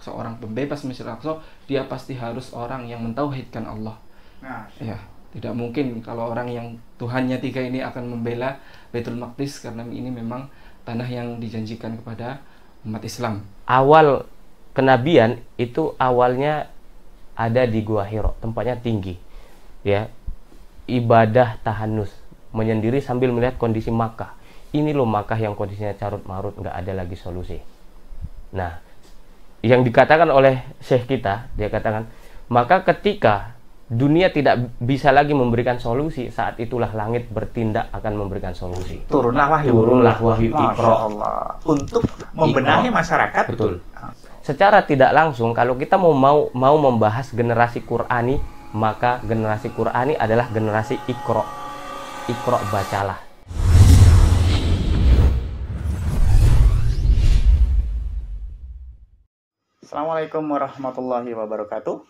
seorang pembebas Masjidil Aqsa, dia pasti harus orang yang mentauhidkan Allah. Ya, tidak mungkin kalau orang yang Tuhannya 3 ini akan membela Baitul Maqdis, karena ini memang tanah yang dijanjikan kepada umat Islam. Awal kenabian itu awalnya ada di Gua Hiro, tempatnya tinggi. Ya, ibadah tahanus, menyendiri sambil melihat kondisi Makkah. Ini loh Makkah yang kondisinya carut marut, nggak ada lagi solusi. Nah, yang dikatakan oleh Syekh kita, dia katakan, maka ketika dunia tidak bisa lagi memberikan solusi, saat itulah langit bertindak akan memberikan solusi. Turunlah wahyu. Turunlah wahyu Masya Iqra. Allah. Untuk membenahi masyarakat. Betul. Secara tidak langsung, kalau kita mau membahas generasi Qur'ani, maka generasi Qur'ani adalah generasi Iqra. Iqra, bacalah. Assalamualaikum warahmatullahi wabarakatuh.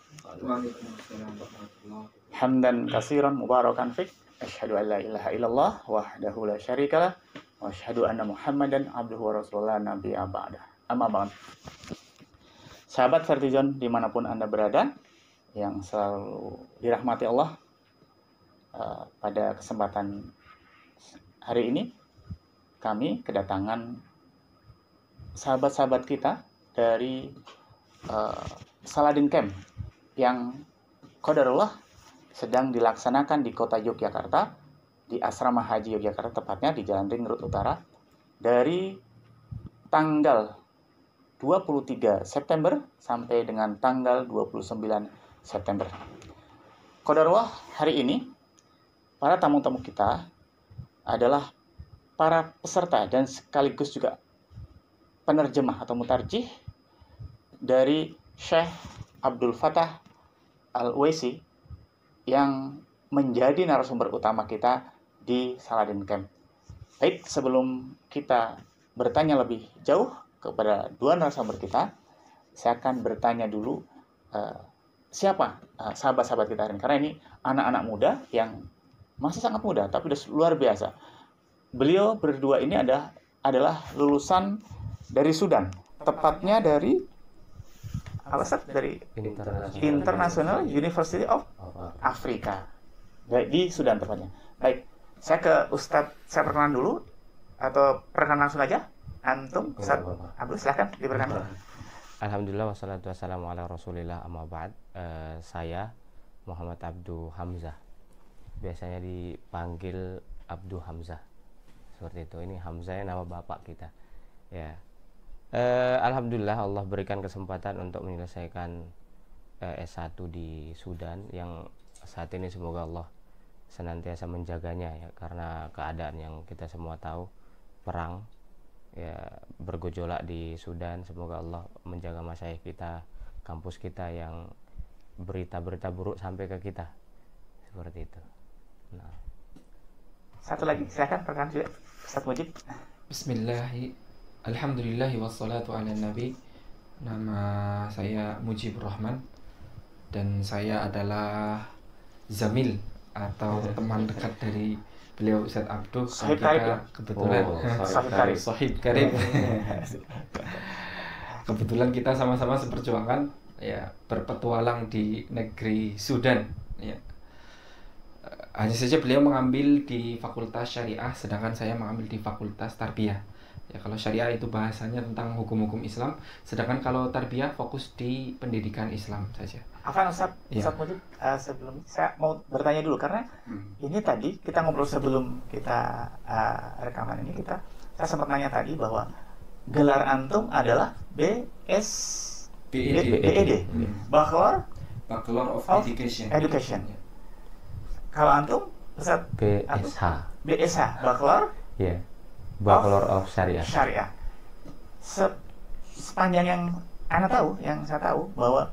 Hamdan katsiran mubarakan fik. Asyhadu an la ilaha illallah wahdahu la syarikalah wa asyhadu anna Muhammadan abduhu wa rasulullah nabiyya ba'da. Amma ba'd. Sahabat Vertizon dimanapun Anda berada, yang selalu dirahmati Allah, pada kesempatan hari ini kami kedatangan sahabat-sahabat kita dari Saladin Camp yang qadarullah sedang dilaksanakan di kota Yogyakarta, di Asrama Haji Yogyakarta, tepatnya di Jalan Ring Road Utara, dari tanggal 23 September sampai dengan tanggal 29 September. Qadarullah, hari ini para tamu-tamu kita adalah para peserta dan sekaligus juga penerjemah atau mutarjih dari Syekh Abdul Fattah Al-Uwaisi yang menjadi narasumber utama kita di Saladin Camp. Baik, sebelum kita bertanya lebih jauh kepada dua narasumber kita, saya akan bertanya dulu siapa sahabat-sahabat kita hari ini. Karena ini anak-anak muda yang masih sangat muda, tapi sudah luar biasa. Beliau berdua ini adalah lulusan dari Sudan, tepatnya dari dari International University of Africa, di Sudan tepatnya. Baik, saya ke Ustadz, saya perkenalan dulu atau perkenalan langsung aja. Antum, Ustadz Abdul, silahkan diperkenalkan. Alhamdulillah wassalatu wassalamu ala rasulillah, amma ba'd. Saya Muhammad Abdu Hamzah, biasanya dipanggil Abdu Hamzah, seperti itu. Ini Hamzah nama bapak kita, ya. Alhamdulillah Allah berikan kesempatan untuk menyelesaikan S1 di Sudan, yang saat ini semoga Allah senantiasa menjaganya, ya, karena keadaan yang kita semua tahu, perang ya bergejolak di Sudan. Semoga Allah menjaga masyayikh kita, kampus kita, yang berita-berita buruk sampai ke kita, seperti itu. Nah, satu lagi silakan perkenalan juga Ustaz Mujib. Bismillahirrahmanirrahim. Alhamdulillahi wassalatu ala nabi. Nama saya Mujibur Rahman dan saya adalah zamil atau teman dekat dari beliau Ustadz Abduh. Sahib karib ya? Kebetulan sahib karib. Kebetulan kita sama-sama seperjuangan, ya, berpetualang di negeri Sudan, ya. Hanya saja beliau mengambil di Fakultas Syariah, sedangkan saya mengambil di Fakultas Tarbiyah. Ya, kalau syariah itu bahasanya tentang hukum-hukum Islam, sedangkan kalau tarbiyah fokus di pendidikan Islam saja. Apa Ustaz Mujib, sebelum saya mau bertanya dulu, karena ini tadi kita ngobrol sebelum kita rekaman ini, saya sempat nanya tadi bahwa gelar antum adalah BEd. Bachelor of Education. Kalau antum Ustaz BSH, Bachelor. Yeah. Bachelor of Syariah. Sepanjang yang saya tahu bahwa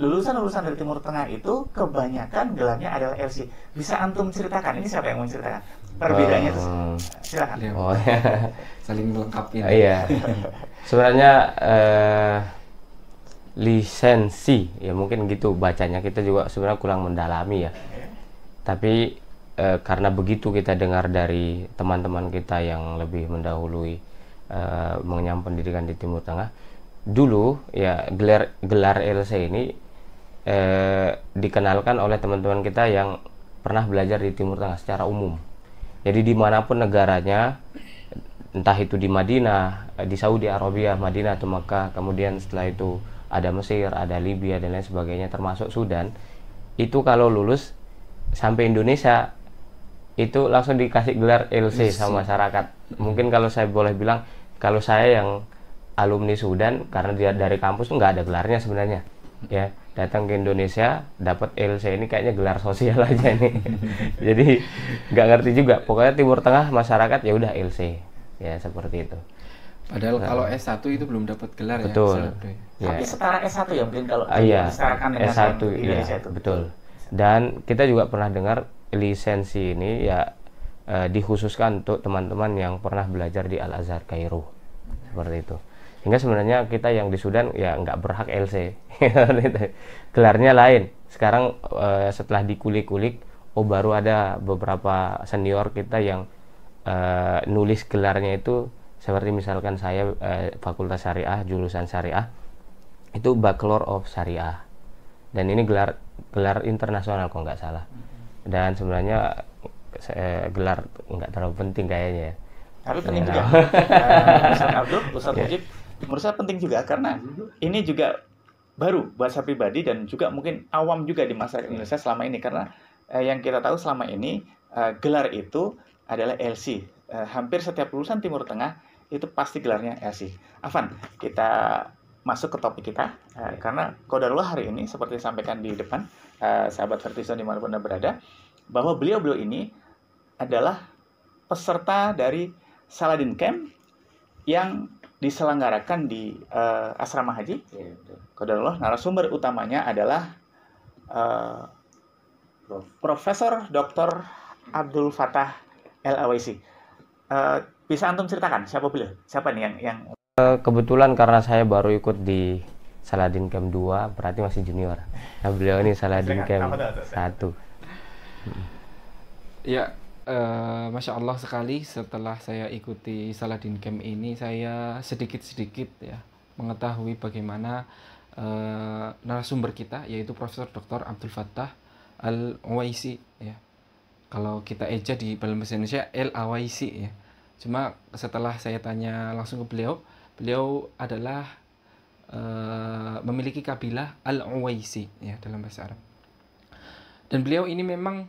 lulusan-lulusan dari Timur Tengah itu kebanyakan gelarnya adalah LC. Bisa antum ceritakan, ini siapa yang mau ceritakan perbedaannya itu? Silakan. Oh ya, saling melengkapi. Iya. Sebenarnya lisensi, ya mungkin gitu bacanya, kita juga sebenarnya kurang mendalami, ya. Tapi karena begitu kita dengar dari teman-teman kita yang lebih mendahului mengenyam pendidikan di Timur Tengah, dulu ya gelar LC ini dikenalkan oleh teman-teman kita yang pernah belajar di Timur Tengah secara umum. Jadi dimanapun negaranya, entah itu di Madinah, di Saudi Arabia, Madinah atau Makkah, kemudian setelah itu ada Mesir, ada Libya dan lain sebagainya, termasuk Sudan, itu kalau lulus sampai Indonesia itu langsung dikasih gelar LC sama masyarakat. Mungkin kalau saya boleh bilang, kalau saya yang alumni Sudan, karena dia dari kampus tuh nggak ada gelarnya sebenarnya, ya datang ke Indonesia dapat LC ini kayaknya gelar sosial aja nih. Jadi nggak ngerti juga, pokoknya Timur Tengah masyarakat ya udah LC ya, seperti itu. Padahal kalau S1 itu belum dapat gelar. Betul. Ya. Tapi setara S1 ya mungkin kalau Iya, disetarakan dengan S1 Indonesia ya, itu. betul. Dan kita juga pernah dengar lisensi ini ya dikhususkan untuk teman-teman yang pernah belajar di Al Azhar Kairo, seperti itu. Hingga sebenarnya kita yang di Sudan ya nggak berhak LC. Gelarnya lain. Sekarang setelah dikulik-kulik, oh baru ada beberapa senior kita yang nulis gelarnya itu, seperti misalkan saya Fakultas Syariah, jurusan Syariah, itu Bachelor of Syariah. Dan ini gelar internasional kalau nggak salah. Dan sebenarnya gelar nggak terlalu penting kayaknya. Tapi penting juga. Ustaz Abdul, Ustaz Mujib, menurut saya penting juga karena ini juga baru buat saya pribadi dan juga mungkin awam juga di masyarakat Indonesia selama ini, karena yang kita tahu selama ini gelar itu adalah LC. Hampir setiap lulusan Timur Tengah itu pasti gelarnya LC. Afan, kita masuk ke topik kita karena qadarullah hari ini seperti disampaikan di depan sahabat Vertison dimanapun Anda berada, bahwa beliau-beliau ini adalah peserta dari Saladin Camp yang diselenggarakan di asrama haji. Qadarullah, narasumber utamanya adalah Profesor Dr. Abdul Fattah El-Awaisi. Bisa antum ceritakan siapa beliau? Siapa nih yang Kebetulan karena saya baru ikut di Saladin Camp 2, berarti masih junior. Nah, beliau ini Saladin Camp 1. Ya, Masya Allah sekali, setelah saya ikuti Saladin Camp ini, saya sedikit-sedikit ya mengetahui bagaimana narasumber kita, yaitu Profesor Dr. Abdul Fattah Al-Awaisi ya. Kalau kita eja di dalam bahasa Indonesia El-Awaisi ya. Cuma setelah saya tanya langsung ke beliau, beliau adalah memiliki kabilah Al-Awaisi ya dalam bahasa Arab. Dan beliau ini memang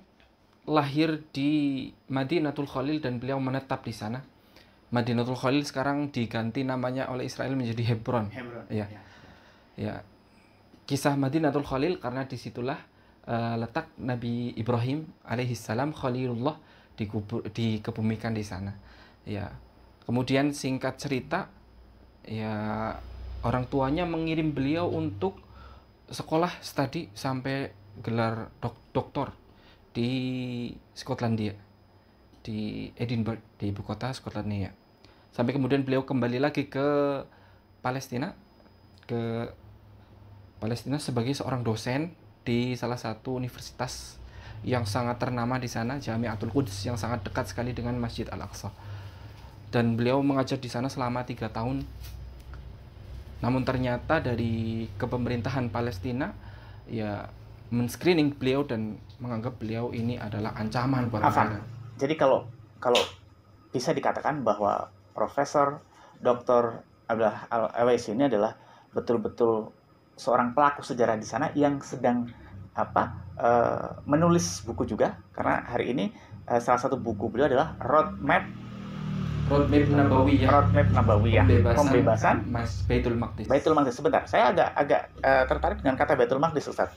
lahir di Madinatul Khalil dan beliau menetap di sana. Madinatul Khalil sekarang diganti namanya oleh Israel menjadi Hebron. Ya. Ya. Kisah Madinatul Khalil karena disitulah letak Nabi Ibrahim alaihissalam Khalilullah dikebumikan di sana. Ya. Kemudian singkat cerita, ya orang tuanya mengirim beliau untuk sekolah studi sampai gelar doktor di Skotlandia, di Edinburgh, di ibu kota Skotlandia. Sampai kemudian beliau kembali lagi ke Palestina, sebagai seorang dosen di salah satu universitas yang sangat ternama di sana, Jami'atul Quds, yang sangat dekat sekali dengan Masjid Al-Aqsa. Dan beliau mengajar di sana selama 3 tahun. Namun ternyata dari kepemerintahan Palestina ya men-screening beliau dan menganggap beliau ini adalah ancaman buat mereka. Jadi kalau bisa dikatakan bahwa Profesor Dr. Abdul Awaisi ini adalah betul-betul seorang pelaku sejarah di sana yang sedang menulis buku juga, karena hari ini salah satu buku beliau adalah Roadmap Nabawiyah, pembebasan Baitul Maqdis. Baitul Maqdis. Sebentar, saya agak tertarik dengan kata Baitul Maqdis, Ustaz.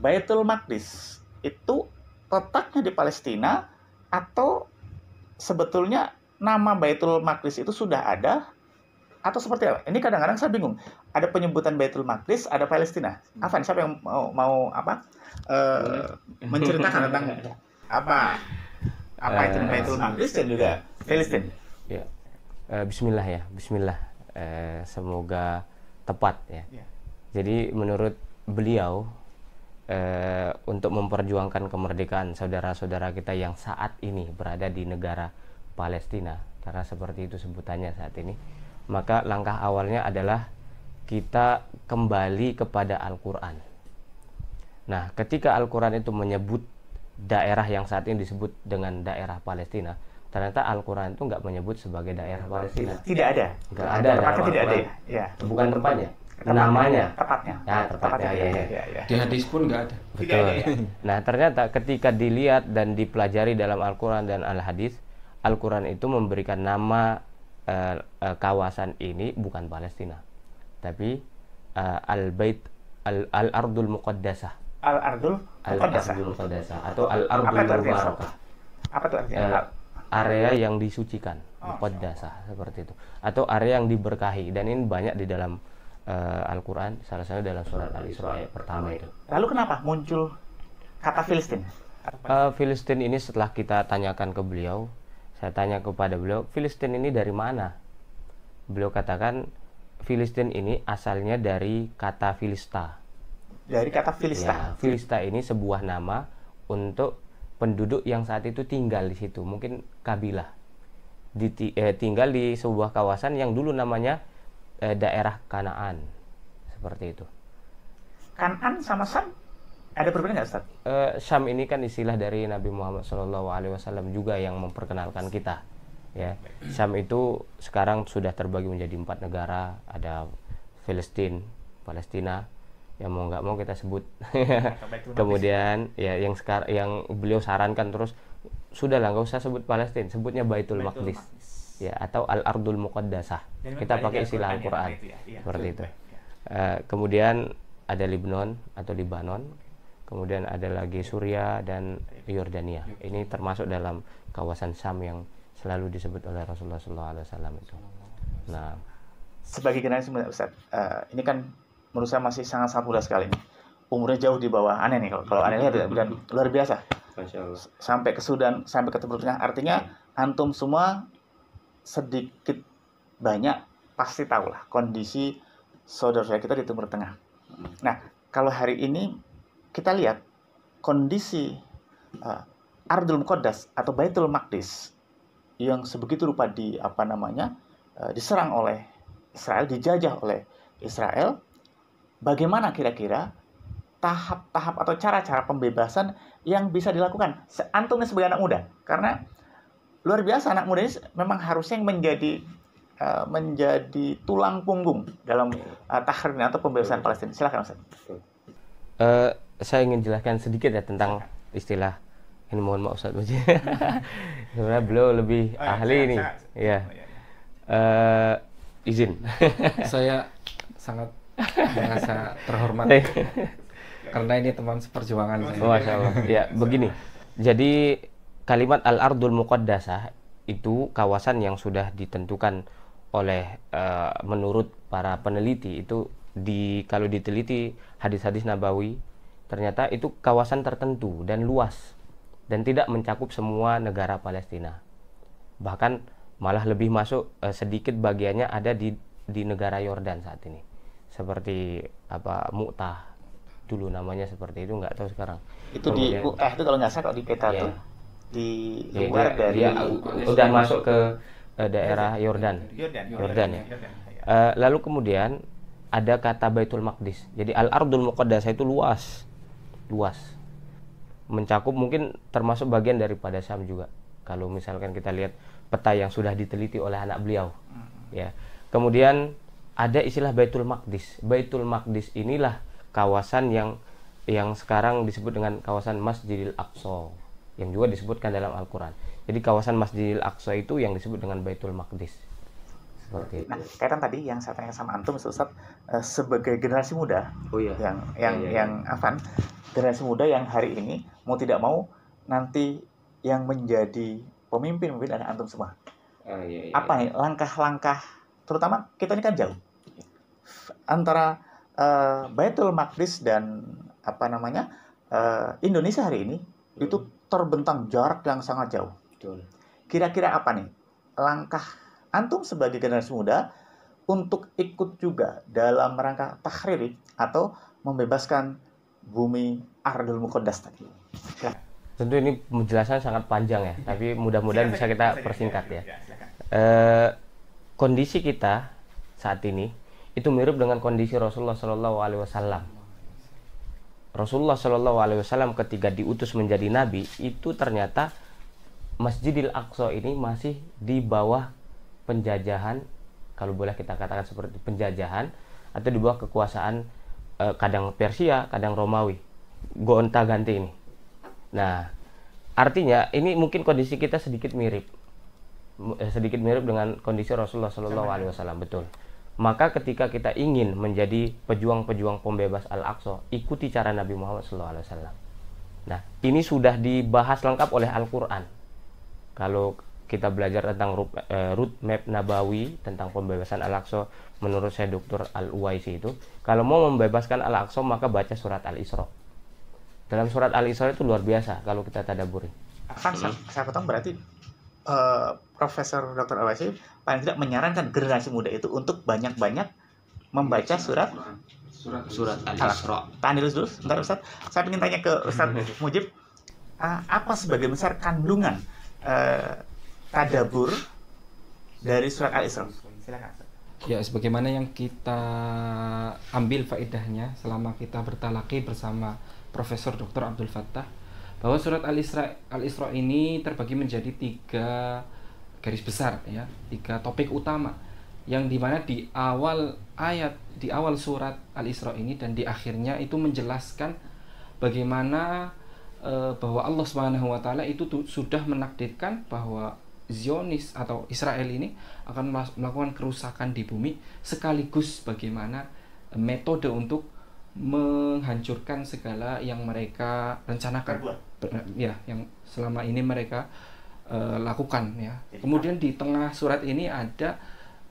Baitul Maqdis itu letaknya di Palestina atau sebetulnya nama Baitul Maqdis itu sudah ada atau seperti apa? Ini kadang-kadang saya bingung. Ada penyebutan Baitul Maqdis, ada Palestina. Afan, siapa yang mau menceritakan tentang apa itu Baitul Maqdis dan juga Palestina? Ya. Bismillah ya, Bismillah. Semoga tepat ya. Jadi menurut beliau, untuk memperjuangkan kemerdekaan saudara-saudara kita yang saat ini berada di negara Palestina, karena seperti itu sebutannya saat ini, maka langkah awalnya adalah kita kembali kepada Al-Quran. Nah, ketika Al-Quran itu menyebut daerah yang saat ini disebut dengan daerah Palestina, ternyata Al-Quran itu nggak menyebut sebagai daerah Palestina. Tidak ada. Nggak ada. Tempatnya tidak ada ya. Bukan tempatnya, namanya. Tepatnya. Ya, tepatnya. Ya. Di hadis pun nggak ada. Betul. Nah, ternyata ketika dilihat dan dipelajari dalam Al-Quran dan Al-Hadis, Al-Quran itu memberikan nama kawasan ini bukan Palestina, tapi Al-Bait Al-Ardul Muqaddasah. Al-Ardul Muqaddasah atau Al-Ardul Mubarakah. Apa itu artinya? Area yang disucikan, Muqaddasah, seperti itu. Atau area yang diberkahi, dan ini banyak di dalam Al-Quran, salah satunya dalam surat Al-Isra ayat pertama itu. Lalu kenapa muncul kata Filistin? Filistin ini setelah kita tanyakan ke beliau, saya tanya kepada beliau, Filistin ini dari mana? Beliau katakan, Filistin ini asalnya dari kata Filista. Dari kata Filista. Ya, Filista ini sebuah nama untuk penduduk yang saat itu tinggal di situ, mungkin kabilah. Tinggal di sebuah kawasan yang dulu namanya daerah Kanaan, seperti itu. Kanaan sama Sam ada perbedaan nggak, Ustaz? Syam ini kan istilah dari Nabi Muhammad SAW juga yang memperkenalkan kita. Ya, Syam itu sekarang sudah terbagi menjadi 4 negara, ada Palestina, yang mau nggak mau kita sebut. Kemudian ya yang beliau sarankan terus, sudahlah nggak usah sebut Palestina, sebutnya Baitul Maqdis. Ya, atau Al-Ardul Muqaddasah. Kita pakai istilah Al-Quran seperti itu. Kemudian ada Lebanon atau Libanon, kemudian ada lagi Suria dan Yordania. Ini termasuk dalam kawasan Syam yang selalu disebut oleh Rasulullah SAW itu. Nah, sebagai generasi muda, Ustaz, ini kan menurut saya masih sangat muda sekali. Umurnya jauh di bawah aneh nih, kalau aneh lihat dan luar biasa. Masya Allah. Sampai ke Sudan, sampai ke Timur Tengah. Artinya antum semua sedikit banyak pasti tahulah kondisi saudara kita di Timur Tengah. Nah, kalau hari ini kita lihat kondisi Ardul Muqaddas atau Baitul Maqdis yang sebegitu rupa diserang oleh Israel, dijajah oleh Israel. Bagaimana kira-kira tahap-tahap atau cara-cara pembebasan yang bisa dilakukan antumnya sebagai anak muda? Karena luar biasa, anak muda ini memang harusnya yang menjadi tulang punggung dalam tahrir atau pembebasan Palestina. Silakan, Ustaz. Saya ingin jelaskan sedikit ya tentang istilah ini, mohon maaf Ustaz Muji. Sebenarnya beliau lebih ahli ini. Ya. Izin. Saya sangat merasa terhormat karena ini teman seperjuangan saya. Masya Allah. Ya, begini. Jadi kalimat Al-Ardul Muqaddasah itu kawasan yang sudah ditentukan oleh menurut para peneliti itu kalau diteliti hadis-hadis Nabawi, ternyata itu kawasan tertentu dan luas dan tidak mencakup semua negara Palestina. Bahkan malah lebih masuk sedikit bagiannya ada di negara Yordan saat ini. Seperti Mu'tah dulu namanya seperti itu, nggak tahu sekarang. Itu kemudian, itu kalau nggak salah kalau di peta tuh di luar dari udah masuk ke daerah Yordan ya. Lalu kemudian ada kata Baitul Maqdis. Jadi Al-Ardul Muqaddasah itu luas, mencakup mungkin termasuk bagian daripada Syam juga. Kalau misalkan kita lihat peta yang sudah diteliti oleh anak beliau, ya. Kemudian ada istilah Baitul Maqdis. Baitul Maqdis inilah kawasan yang sekarang disebut dengan kawasan Masjidil Aqsa, yang juga disebutkan dalam Al-Quran. Jadi kawasan Masjidil Aqsa itu yang disebut dengan Baitul Maqdis. Seperti itu. Nah, kaitan tadi yang saya tanya sama antum, Ustaz, sebagai generasi muda, yang generasi muda yang hari ini mau tidak mau nanti yang menjadi pemimpin adalah antum semua. Apa nih langkah-langkah, terutama kita ini kan jauh antara Baitul Maqdis dan Indonesia hari ini itu terbentang jarak yang sangat jauh. Kira-kira apa nih langkah antum sebagai generasi muda untuk ikut juga dalam rangka tahriri atau membebaskan bumi Ardul Muqaddas tadi? Tentu ini penjelasan sangat panjang ya, tapi mudah-mudahan bisa kita persingkat ya. Kondisi kita saat ini itu mirip dengan kondisi Rasulullah Shallallahu Alaihi Wasallam. Rasulullah Shallallahu Alaihi Wasallam ketika diutus menjadi nabi itu ternyata Masjidil Aqsa ini masih di bawah penjajahan, kalau boleh kita katakan seperti penjajahan, atau di bawah kekuasaan kadang Persia, kadang Romawi, gonta-ganti ini. Nah, artinya ini mungkin kondisi kita sedikit mirip dengan kondisi Rasulullah Shallallahu Alaihi Wasallam, betul. Maka ketika kita ingin menjadi pejuang-pejuang pembebas Al-Aqsa, ikuti cara Nabi Muhammad SAW. Nah, ini sudah dibahas lengkap oleh Al-Quran. Kalau kita belajar tentang roadmap Nabawi tentang pembebasan Al-Aqsa, menurut saya Dr. Al-Uwaisi itu, kalau mau membebaskan Al-Aqsa maka baca surat Al-Isra. Dalam surat Al-Isra itu luar biasa kalau kita tadaburi. Saya potong, berarti Profesor Dr. Al-Uwaisi paling tidak menyarankan generasi muda itu untuk banyak-banyak membaca surat Al-Isra. Tahan dulu, sebentar Ustaz. Saya ingin tanya ke Ustaz Mujib, apa sebagian besar kandungan tadabbur dari surat Al-Isra? Silakan. Ya, sebagaimana yang kita ambil faedahnya selama kita bertalaki bersama Profesor Dr. Abdul Fattah, bahwa surat Al-Isra ini terbagi menjadi 3 garis besar, ya, 3 topik utama, yang dimana di awal surat Al-Isra ini dan di akhirnya itu menjelaskan bagaimana bahwa Allah Subhanahu wa taala itu sudah menakdirkan bahwa Zionis atau Israel ini akan melakukan kerusakan di bumi, sekaligus bagaimana metode untuk menghancurkan segala yang mereka rencanakan, ya, yang selama ini mereka lakukan, ya. Kemudian di tengah surat ini ada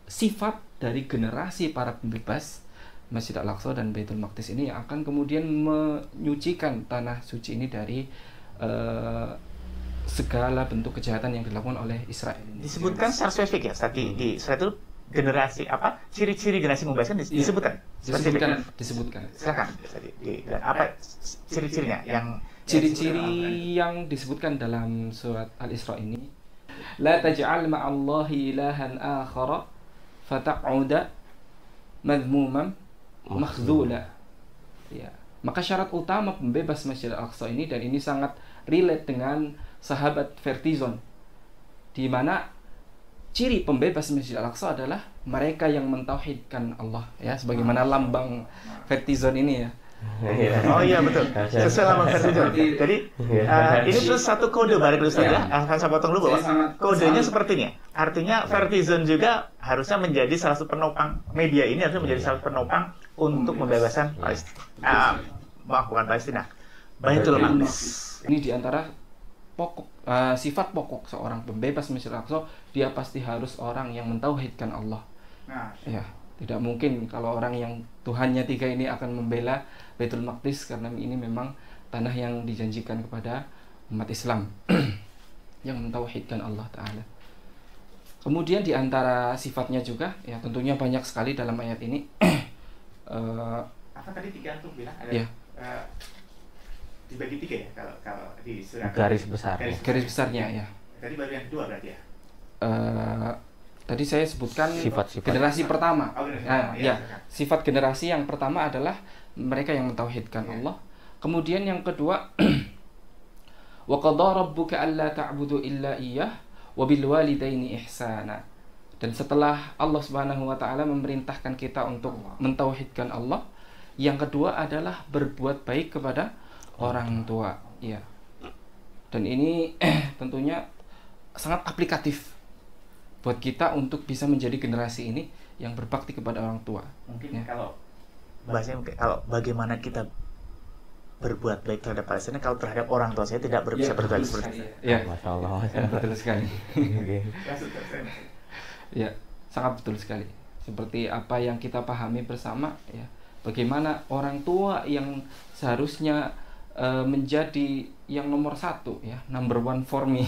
sifat dari generasi para pembebas Masjid Al-Aqsa dan Baitul Maqdis ini yang akan kemudian menyucikan tanah suci ini dari segala bentuk kejahatan yang dilakukan oleh Israel. Disebutkan secara spesifik ya, di surat itu generasi apa? Ciri-ciri generasi membebaskan disebutkan. Disebutkan. Silakan. Apa ciri-cirinya yang ciri-ciri yang disebutkan dalam surat Al-Isra ini? La taj'al ma'allahi ilahan akhara fata'uda madhmuman makhdhula. Ya. Maka syarat utama pembebas Masjid Al-Aqsa ini, dan ini sangat relate dengan sahabat Vertizon, di mana ciri pembebas Masjid Al-Aqsa adalah mereka yang mentauhidkan Allah, ya, sebagaimana lambang Vertizon ini, ya. Oh iya, betul. Sesuai lambang Vertizon. Jadi ini terus satu kode balik dulu saja. Akan saya potong dulu bahwa kodenya seperti ini. Artinya Vertizon juga harusnya menjadi salah satu penopang, media ini harusnya menjadi salah satu penopang untuk pembebasan Palestina. Bukan Palestina, Baitul Maqdis. Ini diantara sifat pokok seorang pembebas Masjid Al-Aqsa, dia pasti harus orang yang mentauhidkan Allah. Ya, tidak mungkin kalau orang yang Tuhannya 3 ini akan membela Baitul Maqdis, karena ini memang tanah yang dijanjikan kepada umat Islam yang mentauhidkan Allah Ta'ala. Kemudian diantara sifatnya juga, ya, tentunya banyak sekali dalam ayat ini. Apa tadi 3 tuh bilang ada? Ya. Dibagi 3 ya kalau di surat garis besar. Garis besarnya, ya. Tadi baru yang 2 berarti ya. Tadi saya sebutkan Sifat-sifat. generasi pertama. Ya. Sifat generasi yang pertama adalah mereka yang mentauhidkan Allah. Kemudian yang kedua, wa qadha rabbuka alla ta'budu illa iyyah wa bil walidaini ihsana. Dan setelah Allah Subhanahu wa taala memerintahkan kita untuk mentauhidkan Allah, yang kedua adalah berbuat baik kepada orang tua, ya. Dan ini tentunya sangat aplikatif buat kita untuk bisa menjadi generasi ini yang berbakti kepada orang tua. Mungkin ya. Kalau bahasanya kalau bagaimana kita berbuat baik terhadap Palestina kalau terhadap orang tua saya tidak bisa berbuat baik seperti itu. Ya, Masya Allah. betul sekali. Oke. Ya, sangat betul sekali. Seperti apa yang kita pahami bersama, ya. Bagaimana orang tua yang seharusnya menjadi yang nomor 1, ya, number 1 for me.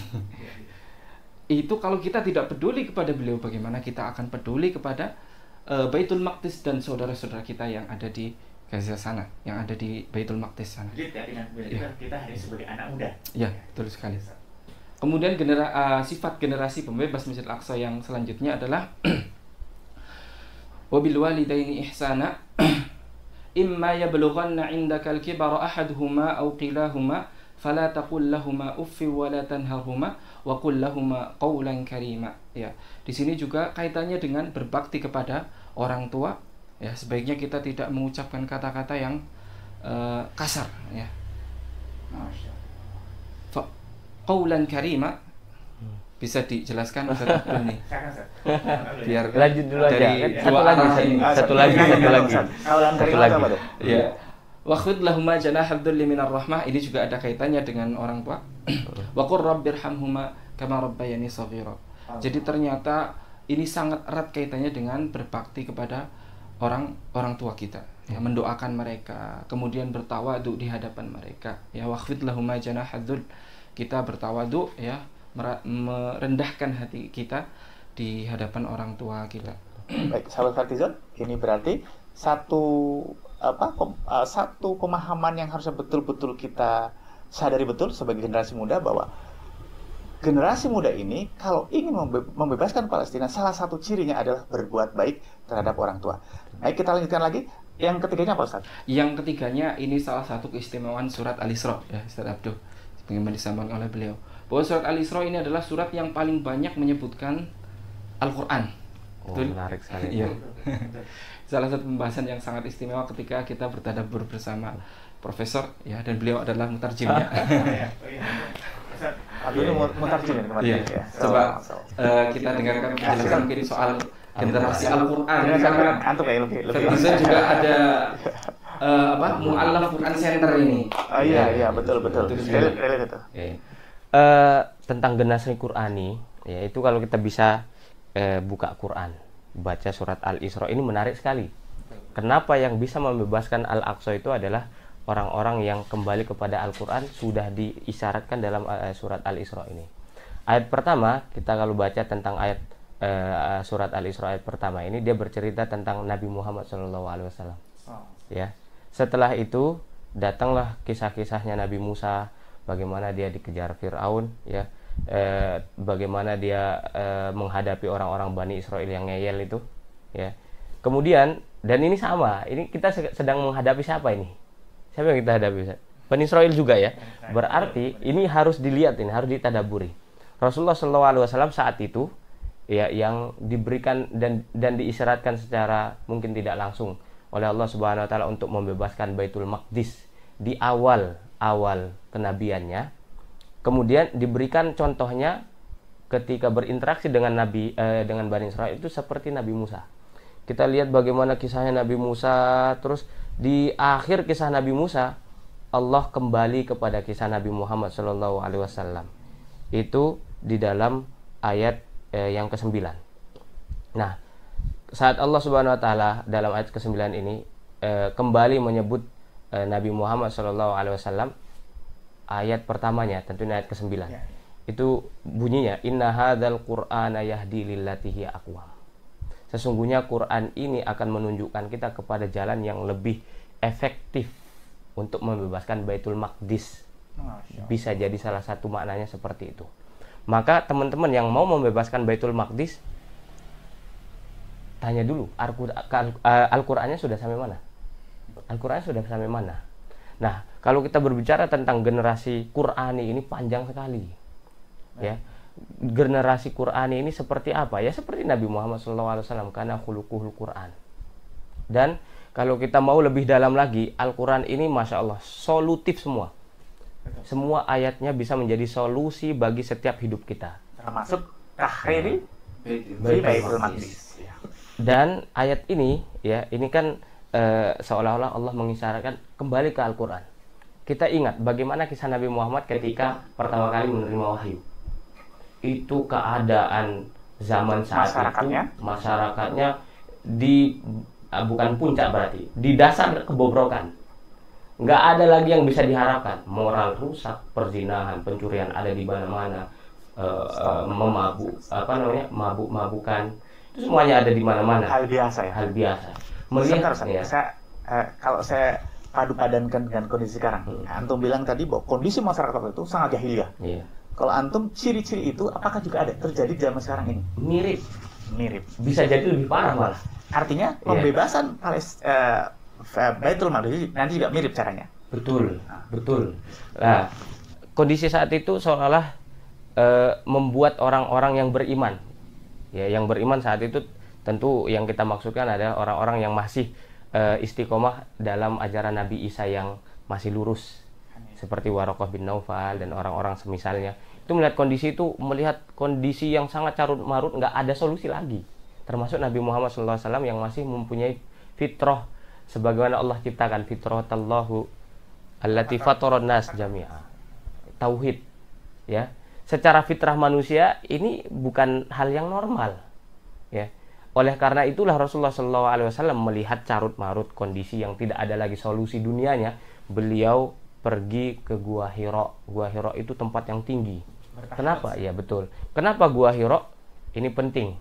Itu kalau kita tidak peduli kepada beliau, bagaimana kita akan peduli kepada Baitul Maqdis dan saudara-saudara kita yang ada di Gaza sana, yang ada di Baitul Maqdis sana. Jadi kita hari sebagai anak muda. Ya, betul sekali. Kemudian sifat generasi pembebas Masjid Al-Aqsa yang selanjutnya adalah bil walidaini ihsana imma yablughanna 'indaka al-kibara ahaduhuma aw kilahuma fala taqul lahumā uffin wa la tanharhumā wa qul lahumā qawlan karīmā. Ya, di sini juga kaitannya dengan berbakti kepada orang tua. Ya, sebaiknya kita tidak mengucapkan kata-kata yang kasar, ya. Qawlan karīmā bisa dijelaskan Ustaz Abdul nih. Biar lanjut dulu aja. dari Satu lagi. Satu lagi. Qawlan karīmā apa tuh? Ya. Wa khudh lahumā janāha dzulli minar rahmah, ini juga ada kaitannya dengan orang tua. Wa qur rabbirhamhumā kamā rabbayani shaghīrā. Jadi ternyata ini sangat erat kaitannya dengan berbakti kepada orang tua kita. Ya, mendoakan mereka, kemudian bertawadu di hadapan mereka. Ya, wa khudh lahumā janāha dzul. Kita bertawadu, ya, merendahkan hati kita di hadapan orang tua kita. Baik, sahabat Fartizon, ini berarti satu pemahaman yang harusnya betul-betul kita sadari betul sebagai generasi muda, bahwa generasi muda ini kalau ingin membebaskan Palestina, salah satu cirinya adalah berbuat baik terhadap orang tua. Baik, kita lanjutkan lagi. Yang ketiganya apa, Ustaz? Yang ketiganya ini salah satu keistimewaan surat Al-Isra, ya Ustaz Abdul, bagaimana disampaikan oleh beliau, bahwa surat Al-Isra ini adalah surat yang paling banyak menyebutkan Al-Quran. Menarik sekali. Iya. Salah satu pembahasan yang sangat istimewa ketika kita bertadabbur bersama Profesor, ya, dan beliau adalah mutarjimnya. Abdul mutarjim kemarin. Iya. Ya. Coba kita dengarkan penjelasan mungkin soal generasi Al-Quran. Karena antum ya lebih. Ferguson juga ada Mu'allaf Quran Center ini. Oh iya, betul. Relate itu. Tentang generasi Qurani, ya, itu kalau kita bisa buka Quran, baca surat Al-Isra, ini menarik sekali. Kenapa yang bisa membebaskan Al-Aqsa itu adalah orang-orang yang kembali kepada Al-Quran, sudah diisyaratkan dalam surat Al-Isra ini. Ayat pertama, kita kalau baca tentang ayat surat Al-Isra ayat pertama ini, dia bercerita tentang Nabi Muhammad SAW. Ya. Setelah itu datanglah kisah-kisahnya Nabi Musa, bagaimana dia dikejar Fir'aun, ya. Bagaimana dia menghadapi orang-orang Bani Israel yang ngeyel itu, ya. Kemudian, dan ini sama, ini kita sedang menghadapi siapa ini? Siapa yang kita hadapi? Bani Israel juga, ya. Berarti ini harus dilihat, ini harus ditadaburi. Rasulullah SAW saat itu, ya, yang diberikan dan diisyaratkan secara mungkin tidak langsung oleh Allah Subhanahu Wa Taala untuk membebaskan Baitul Maqdis di awal kenabiannya. Kemudian diberikan contohnya ketika berinteraksi dengan dengan Bani Israel itu seperti Nabi Musa. Kita lihat bagaimana kisahnya Nabi Musa, terus di akhir kisah Nabi Musa Allah kembali kepada kisah Nabi Muhammad SAW. Itu di dalam ayat yang ke-9. Nah, saat Allah Subhanahu Wa Taala dalam ayat ke-9 ini kembali menyebut Nabi Muhammad SAW, ayat pertamanya tentunya ayat ke-9. Itu bunyinya, inna hadzal qur'ana yahdi lillati hiya aqwam. Sesungguhnya Quran ini akan menunjukkan kita kepada jalan yang lebih efektif untuk membebaskan Baitul Maqdis. Bisa jadi salah satu maknanya seperti itu. Maka teman-teman yang mau membebaskan Baitul Maqdis, tanya dulu Al-Qur'annya sudah sampai mana? Al-Qur'an sudah sampai mana? Nah, kalau kita berbicara tentang generasi Qur'ani ini panjang sekali, ya. Generasi Qur'ani ini seperti apa? Ya seperti Nabi Muhammad SAW, karena khuluquhul Qur'an. Dan kalau kita mau lebih dalam lagi, Al-Quran ini Masya Allah solutif semua. Semua ayatnya bisa menjadi solusi bagi setiap hidup kita. Termasuk tahriri Baitul Maqdis. Dan ayat ini, ya, ini kan seolah-olah Allah mengisyaratkan kembali ke Al-Quran. Kita ingat bagaimana kisah Nabi Muhammad ketika pertama kali menerima wahyu. Itu keadaan zaman saat masyarakatnya di bukan puncak, berarti di dasar kebobrokan. Nggak ada lagi yang bisa diharapkan. Moral rusak, perzinahan, pencurian ada di mana-mana, mabuk-mabukan, itu semuanya ada di mana-mana. Hal biasa, ya. Hal biasa. Sebentar, ya. Kalau saya padu padankan dengan kondisi sekarang, antum bilang tadi bahwa kondisi masyarakat itu sangat jahiliyah. Iya. Kalau antum ciri-ciri itu apakah juga ada terjadi di zaman sekarang ini? Mirip. Mirip. Bisa jadi lebih parah malah. Artinya pembebasan Baitul Maqdis nanti juga mirip caranya. Betul, betul. Nah, kondisi saat itu seolah-olah membuat orang-orang yang beriman, ya, yang beriman saat itu tentu yang kita maksudkan adalah orang-orang yang masih istiqomah dalam ajaran Nabi Isa yang masih lurus, seperti Waraqah bin Naufal dan orang-orang semisalnya. Itu melihat kondisi yang sangat carut marut, nggak ada solusi lagi. Termasuk Nabi Muhammad SAW yang masih mempunyai fitrah sebagaimana Allah ciptakan, fitratallahu allati fataran nas jami'a, tauhid, ya. Secara fitrah manusia ini bukan hal yang normal, ya. Oleh karena itulah Rasulullah SAW melihat carut marut kondisi yang tidak ada lagi solusi dunianya, beliau pergi ke Gua Hira. Gua Hira itu tempat yang tinggi. Kenapa? Ya betul. Kenapa Gua Hira ini penting?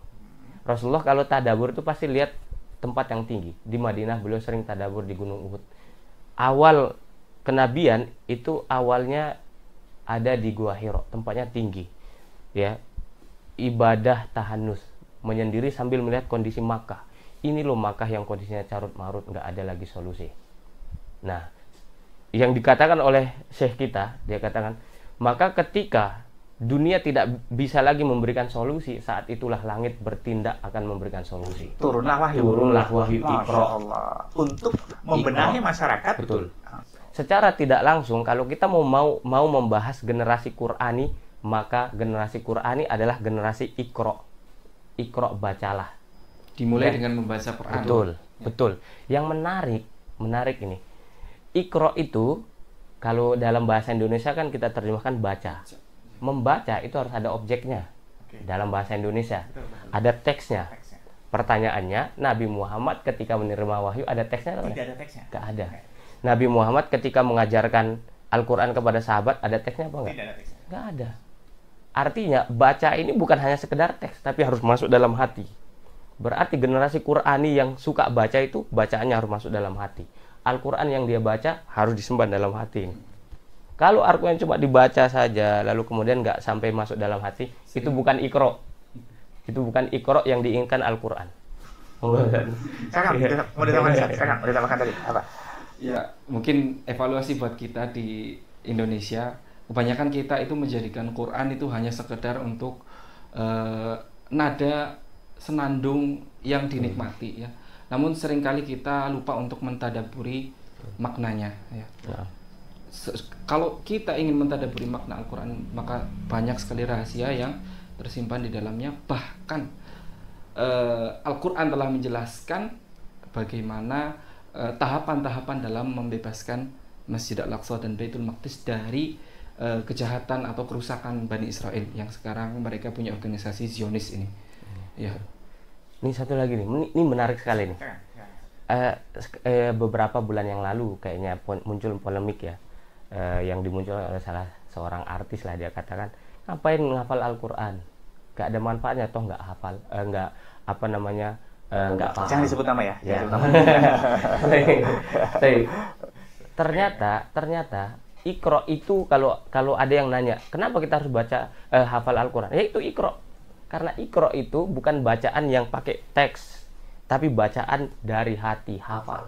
Rasulullah kalau tadabur itu pasti lihat tempat yang tinggi. Di Madinah beliau sering tadabur di Gunung Uhud. Awal kenabian itu awalnya ada di Gua Hira, tempatnya tinggi. Ya. Ibadah tahanus, menyendiri sambil melihat kondisi Makkah. Ini loh Makkah yang kondisinya carut marut, nggak ada lagi solusi. Nah, yang dikatakan oleh Syekh kita, dia katakan, maka ketika dunia tidak bisa lagi memberikan solusi, saat itulah langit bertindak akan memberikan solusi. Turunlah wahyu. Iqra. Allah. Untuk membenahi masyarakat. Betul. Secara tidak langsung, kalau kita mau membahas generasi Qur'ani, maka generasi Qur'ani adalah generasi Iqra. Iqra, bacalah. Dimulai dengan membaca Quran. Betul. Yang menarik ini. Iqra itu kalau dalam bahasa Indonesia kan kita terjemahkan baca. Membaca itu harus ada objeknya. Dalam bahasa Indonesia ada teksnya. Pertanyaannya, Nabi Muhammad ketika menerima wahyu ada teksnya atau tidak? Ada teksnya. Nggak ada. Nabi Muhammad ketika mengajarkan Al-Quran kepada sahabat ada teksnya apa enggak? Tidak ada teksnya. Nggak ada. Artinya baca ini bukan hanya sekedar teks, tapi harus masuk dalam hati. Berarti generasi Qur'ani yang suka baca itu bacaannya harus masuk dalam hati. Al-Quran yang dia baca harus disemban dalam hati. Kalau Al-Quran cuma dibaca saja lalu kemudian nggak sampai masuk dalam hati, itu bukan Iqra. Itu bukan Iqra yang diinginkan Al-Quran. Mau ditambahkan tadi apa? Ya, mungkin evaluasi buat kita di Indonesia, kebanyakan kita itu menjadikan Quran itu hanya sekedar untuk nada senandung yang dinikmati, ya. Namun seringkali kita lupa untuk mentadaburi maknanya, ya. Kalau kita ingin mentadaburi makna Al-Quran, maka banyak sekali rahasia yang tersimpan di dalamnya. Bahkan Al-Quran telah menjelaskan bagaimana tahapan-tahapan dalam membebaskan Masjid Al-Aqsa dan Baitul Maqdis dari kejahatan atau kerusakan Bani Israel yang sekarang mereka punya organisasi Zionis ini. Ya. Ini satu lagi nih, ini menarik sekali nih. Beberapa bulan yang lalu kayaknya muncul polemik ya, yang dimunculkan oleh salah seorang artis lah, dia katakan, ngapain menghafal Al-Quran? Gak ada manfaatnya, toh nggak hafal, nggak paham. Jangan disebut nama ya. Ternyata Iqra itu kalau ada yang nanya, kenapa kita harus baca hafal Al-Quran? Ya itu Iqra. Karena Iqra itu bukan bacaan yang pakai teks, tapi bacaan dari hati, hafal.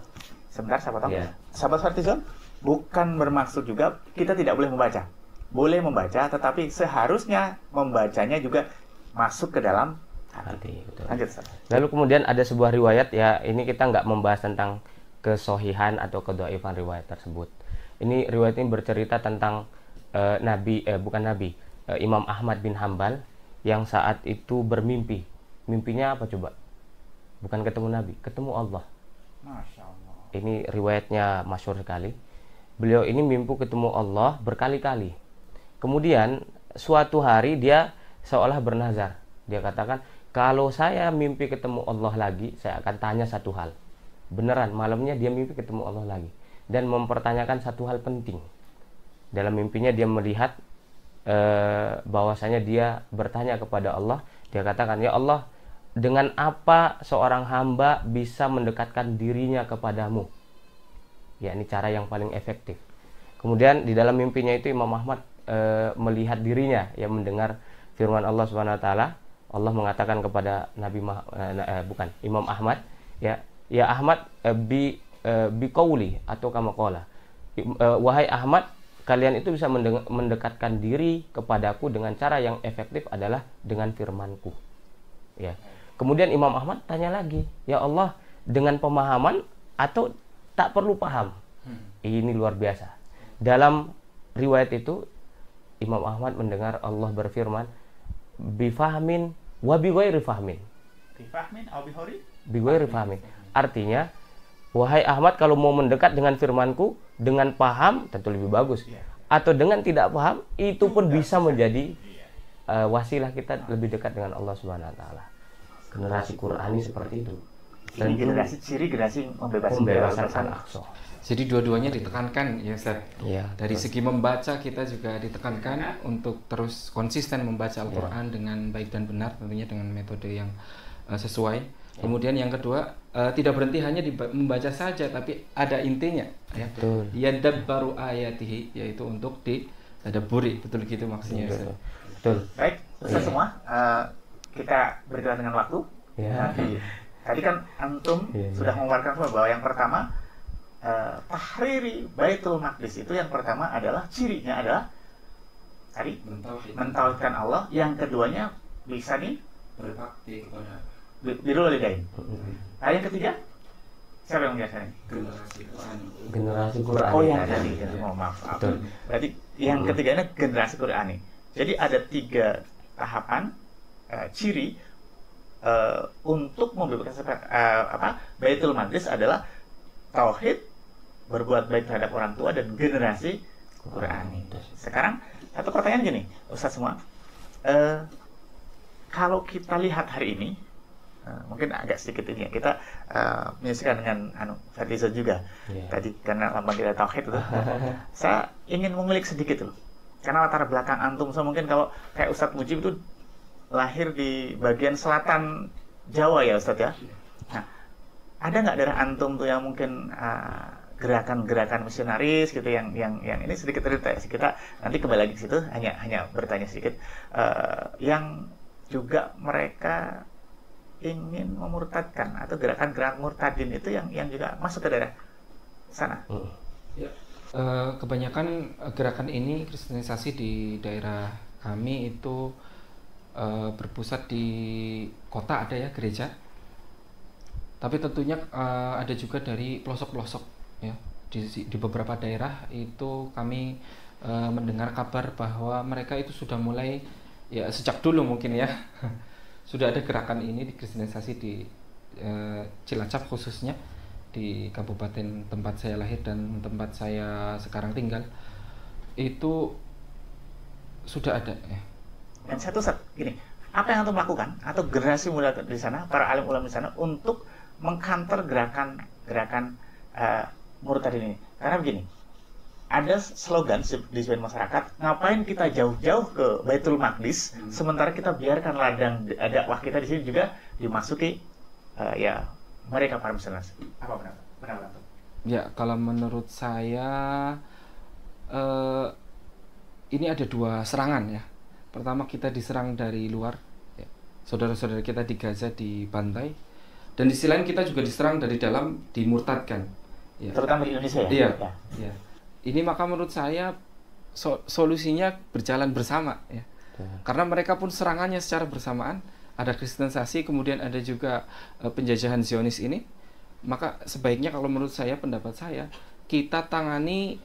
Sebentar, sahabat Ya. Sahabat Partizan, bukan bermaksud juga kita tidak boleh membaca. Boleh membaca, tetapi seharusnya membacanya juga masuk ke dalam hati. Betul. Lanjut, Ustaz. Lalu kemudian ada sebuah riwayat, ya ini kita nggak membahas tentang kesohihan atau kedhaifan riwayat tersebut. Ini riwayat ini bercerita tentang Imam Ahmad bin Hambal yang saat itu bermimpi. Mimpinya apa coba? Bukan ketemu Nabi, ketemu Allah. Masya Allah. Ini riwayatnya masyhur sekali. Beliau ini mimpi ketemu Allah berkali-kali. Kemudian suatu hari dia seolah bernazar. Dia katakan, kalau saya mimpi ketemu Allah lagi, saya akan tanya satu hal. Beneran, malamnya dia mimpi ketemu Allah lagi. Dan mempertanyakan satu hal penting. Dalam mimpinya dia melihat bahwasanya dia bertanya kepada Allah. Dia katakan, ya Allah, dengan apa seorang hamba bisa mendekatkan dirinya kepadamu? Ya, ini cara yang paling efektif. Kemudian di dalam mimpinya itu Imam Ahmad melihat dirinya, yang mendengar firman Allah Subhanahu wa taala. Allah mengatakan kepada Imam Ahmad, Ya, ya Ahmad bi qauli atau kama qala. Wahai Ahmad, kalian itu bisa mendekatkan diri kepadaku dengan cara yang efektif adalah dengan firmanku. Ya. Kemudian Imam Ahmad tanya lagi, ya Allah, dengan pemahaman atau tak perlu paham? Ini luar biasa. Dalam riwayat itu Imam Ahmad mendengar Allah berfirman, bifahmin wa bi ghairi fahmin. Bifahmin atau bihori? Bi ghairi fahmin. Artinya, wahai Ahmad, kalau mau mendekat dengan firmanku dengan paham tentu lebih bagus. Atau dengan tidak paham itu pun bisa menjadi wasilah kita lebih dekat dengan Allah Subhanahu wa taala. Generasi Qur'ani seperti itu. Ini generasi ciri generasi membebaskan Aqsa. Jadi dua-duanya ditekankan ya Ustaz. Iya. Dari segi membaca kita juga ditekankan untuk terus konsisten membaca Al-Qur'an dengan baik dan benar, tentunya dengan metode yang sesuai. Kemudian yang kedua, tidak berhenti hanya membaca saja, tapi ada intinya ya. Betul. Yadabbaru ayatihi, yaitu untuk ditadabburi. Betul gitu maksudnya Ustaz. Betul. Baik, Ustaz semua, kita berjalan dengan waktu. Ya. Tadi kan antum sudah mengeluarkan semua bahwa yang pertama tahriri Baitul Maqdis itu yang pertama adalah cirinya adalah tadi mentauhidkan Allah, yang keduanya bisa nih berbakti kepada birrul walidain. Nah, yang ketiga siapa yang menjelaskan ini? Generasi Qur'ani. Oh, yang tadi, maaf. Berarti yang ketiganya generasi Qur'ani. Jadi ada 3 tahapan ciri untuk membebaskan Baitul Maqdis adalah tauhid, berbuat baik terhadap orang tua, dan generasi Qur'ani. Sekarang satu pertanyaan gini, Ustaz semua, kalau kita lihat hari ini, mungkin agak sedikit ini ya, kita menyaksikan dengan Fadlizon juga tadi karena lambang kita tauhid itu. Saya ingin mengulik sedikit tuh, karena latar belakang antum, so mungkin kalau kayak Ustadz Mujib itu lahir di bagian selatan Jawa ya Ustadz ya. Nah, ada nggak daerah antum tuh yang mungkin gerakan-gerakan misionaris gitu yang ini sedikit cerita ya, kita nanti kembali lagi ke situ, hanya bertanya sedikit, yang juga mereka ingin memurtadkan atau gerakan-gerakan murtadin itu yang juga masuk ke daerah sana. Ya. Kebanyakan gerakan ini kristenisasi di daerah kami itu berpusat di kota, ada ya gereja, tapi tentunya ada juga dari pelosok-pelosok ya. Di beberapa daerah itu kami mendengar kabar bahwa mereka itu sudah mulai ya sejak dulu mungkin ya sudah ada gerakan ini di kristenisasi di Cilacap, khususnya di kabupaten tempat saya lahir dan tempat saya sekarang tinggal, itu sudah ada ya. Dan satu saat gini, apa yang antum lakukan atau generasi muda di sana, para alim ulama di sana, untuk mengkanter gerakan murtadin ini? Karena begini, ada slogan di sebagian masyarakat, ngapain kita jauh-jauh ke Baitul Maqdis, sementara kita biarkan ladang dakwah kita di sini juga dimasuki ya mereka para misionaris. Apa pendapat antum? Ya, kalau menurut saya ini ada 2 serangan ya. Pertama, kita diserang dari luar ya. Saudara-saudara kita di Gaza dibantai, dan di sisi lain kita juga diserang dari dalam, dimurtadkan ya. Terutama di Indonesia ya? Iya, ya. Ini maka menurut saya solusinya berjalan bersama ya. Karena mereka pun serangannya secara bersamaan, ada kristenisasi, kemudian ada juga penjajahan Zionis ini. Maka sebaiknya, kalau menurut saya, pendapat saya, kita tangani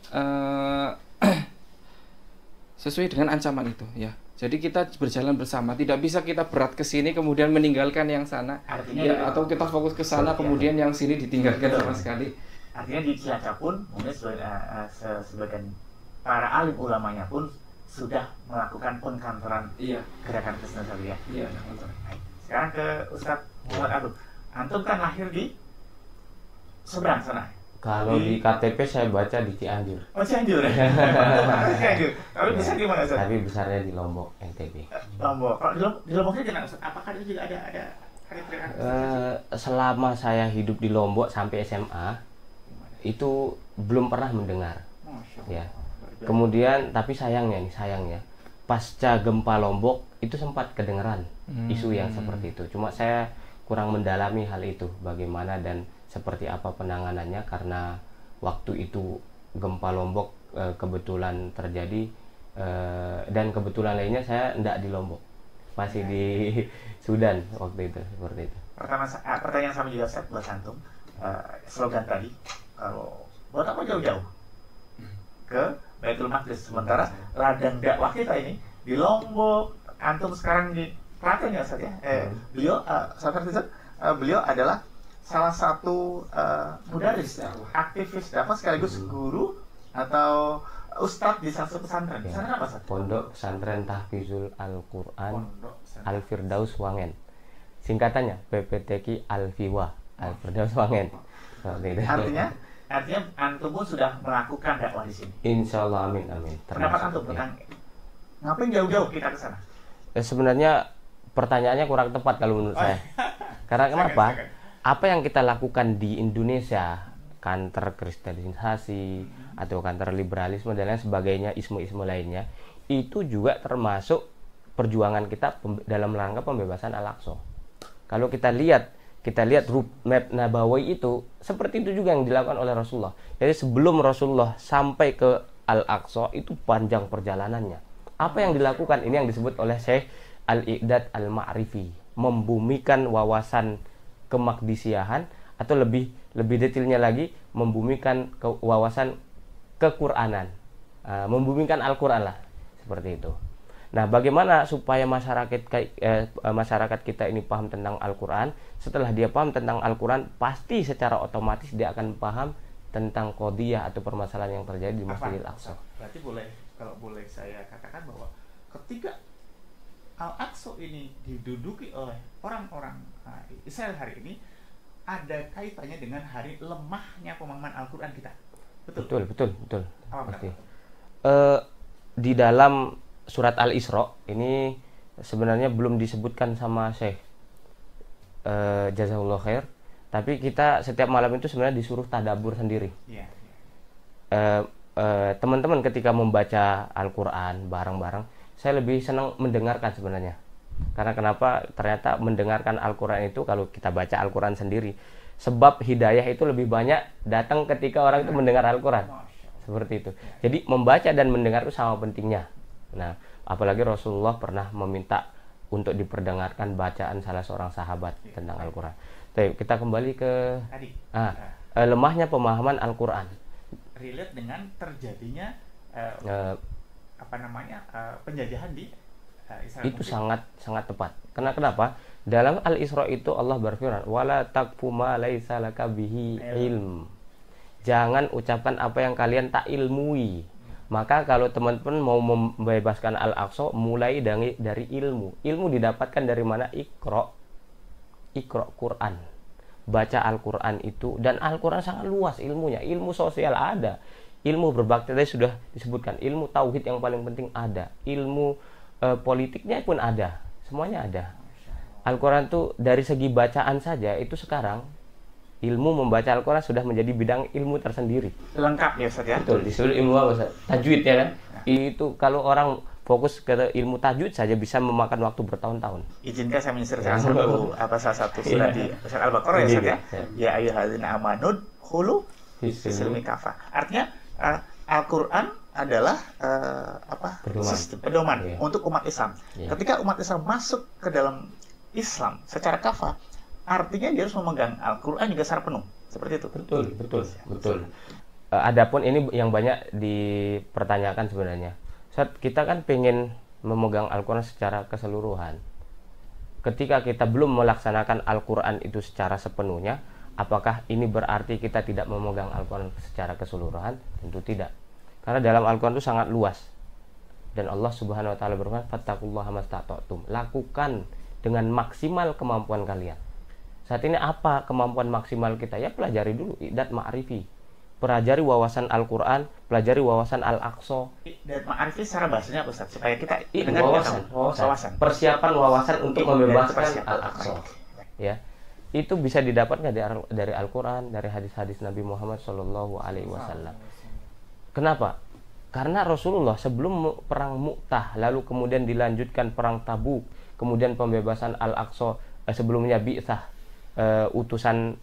sesuai dengan ancaman itu ya. Jadi kita berjalan bersama, tidak bisa kita berat ke sini kemudian meninggalkan yang sana. Artinya ya, atau kita fokus ke sana kemudian yang sini ditinggalkan sama sekali. Artinya di Cilacap pun mungkin sebagian para alim ulamanya pun sudah melakukan pengkantoran gerakan kristenisasi ya. Iya. Sekarang ke Ustadz Muhammad Abdul. Antum kan lahir di seberang sana. Kalau di KTP saya baca di Cianjur. Oh, Cianjur. Cianjur. Tapi besar di mana, Ustaz? Tapi besarnya di Lombok, NTB. Lombok. Kalau di Lomboknya gimana, Ustaz? Apakah itu juga ada selama saya hidup di Lombok sampai SMA itu belum pernah mendengar. Ya. Kemudian tapi sayangnya pasca gempa Lombok itu sempat kedengeran isu yang seperti itu. Cuma saya kurang mendalami hal itu, bagaimana dan seperti apa penanganannya, karena waktu itu gempa Lombok kebetulan terjadi, dan kebetulan lainnya saya tidak di Lombok, masih di Sudan waktu itu, seperti itu. Pertanyaan sama juga Ustaz buat antum, slogan tadi, kalau buat apa jauh-jauh ke Baitul Maqdis, sementara ladang dakwah kita ini di Lombok, antum sekarang di Klaten ya Ustaz ya. Beliau beliau adalah salah satu mudaris, aktivis dakwah sekaligus guru atau ustadz di salah satu pesantren. Pesantren apa Ustaz? Pondok Pesantren Tahfizul Al-Qur'an Al-Firdaus Wangen. Singkatannya PPTQ Al-Fiwa, Al-Firdaus Wangen. Artinya antum pun sudah melakukan dakwah di sini. Insya Allah, amin. Pendapat antum tentang ngapain jauh-jauh kita ke sana? Sebenarnya pertanyaannya kurang tepat kalau menurut saya. Karena kenapa? Apa yang kita lakukan di Indonesia, kantor kristenisasi atau kantor liberalisme dan lain sebagainya, isme-isme lainnya, itu juga termasuk perjuangan kita dalam rangka pembebasan Al-Aqsa. Kalau kita lihat roadmap Nabawi itu seperti itu juga yang dilakukan oleh Rasulullah. Jadi sebelum Rasulullah sampai ke Al-Aqsa itu panjang perjalanannya. Apa yang dilakukan? Ini yang disebut oleh Syekh Al-Iqdad Al-Ma'rifi, membumikan wawasan kemakdisiahan, atau lebih detailnya lagi membumikan wawasan kequranan, membumikan Al-Quran lah, seperti itu. Nah, bagaimana supaya masyarakat kita ini paham tentang Al-Quran? Setelah dia paham tentang Al-Quran, pasti secara otomatis dia akan paham tentang qadhiyah atau permasalahan yang terjadi di Masjidil Aqsa. Berarti kalau boleh saya katakan bahwa ketika Al-Aqsa ini diduduki oleh orang-orang Israel hari ini, ada kaitannya dengan hari lemahnya pemahaman Al-Quran kita. Betul. Pasti. Di dalam surat Al-Isra ini sebenarnya belum disebutkan sama Syekh Jazakallah khair, tapi kita setiap malam itu sebenarnya disuruh tadabbur sendiri. Teman-teman ketika membaca Al-Quran bareng-bareng, saya lebih senang mendengarkan sebenarnya. Karena kenapa? Ternyata mendengarkan Al-Quran itu, kalau kita baca Al-Quran sendiri, sebab hidayah itu lebih banyak datang ketika orang itu mendengar Al-Quran. Seperti itu. Jadi membaca dan mendengar itu sama pentingnya. Nah, apalagi Rasulullah pernah meminta untuk diperdengarkan bacaan salah seorang sahabat tentang Al-Quran. Baik, kita kembali ke lemahnya pemahaman Al-Quran. Relate dengan terjadinya penjajahan di Israel. Itu sangat tepat. Karena kenapa? Dalam Al-Isra itu Allah berfirman, "Wala taqfu ma laisa laka bihi ilm." Jangan ucapkan apa yang kalian tak ilmui. Maka kalau teman-teman mau membebaskan Al-Aqsa, mulai dari ilmu. Ilmu didapatkan dari mana? Iqra Quran. Baca Al-Quran itu, dan Al-Quran sangat luas ilmunya. Ilmu sosial ada, ilmu berbakti tadi sudah disebutkan, ilmu tauhid yang paling penting ada, ilmu politiknya pun ada, semuanya ada. Al-Quran tuh dari segi bacaan saja itu sekarang ilmu membaca Al-Quran sudah menjadi bidang ilmu tersendiri. Lengkap ya Ustaz ya? Betul, disuruh ilmu apa Ustaz? Tajwid ya kan? Itu kalau orang fokus ke ilmu tajwid saja bisa memakan waktu bertahun-tahun. Izinkan saya menyisir salah satu surah di surat Al-Baqarah ya Ustaz ya? Ya ayyuhalladzina amanu khulu fis-silmi kafah. Artinya Al-Quran adalah pedoman untuk umat Islam. Ketika umat Islam masuk ke dalam Islam secara kafah, artinya dia harus memegang Al-Quran juga secara penuh. Seperti itu. Betul. Adapun ini yang banyak dipertanyakan sebenarnya. Saat kita kan pengen memegang Al-Quran secara keseluruhan. Ketika kita belum melaksanakan Al-Quran itu secara sepenuhnya, apakah ini berarti kita tidak memegang Al-Quran secara keseluruhan? Tentu tidak. Karena dalam Al-Quran itu sangat luas. Dan Allah Subhanahu wa taala berfirman, "Fattaqullaha mastata'tum." Lakukan dengan maksimal kemampuan kalian. Saat ini apa kemampuan maksimal kita? Ya pelajari dulu Iqdad Ma'rifi. Pelajari wawasan Al-Quran, pelajari wawasan Al-Aqsa. Dan Ma'rifi secara bahasanya apa Ustaz? Supaya kita wawasan. Persiapan wawasan untuk membebaskan Al-Aqsa. Ya. Itu bisa didapatkan dari Al-Quran, dari hadis-hadis Nabi Muhammad SAW. Kenapa? Karena Rasulullah sebelum perang Mu'tah, lalu kemudian dilanjutkan perang Tabuk, kemudian pembebasan Al-Aqsa, sebelumnya Bi'tsah, utusan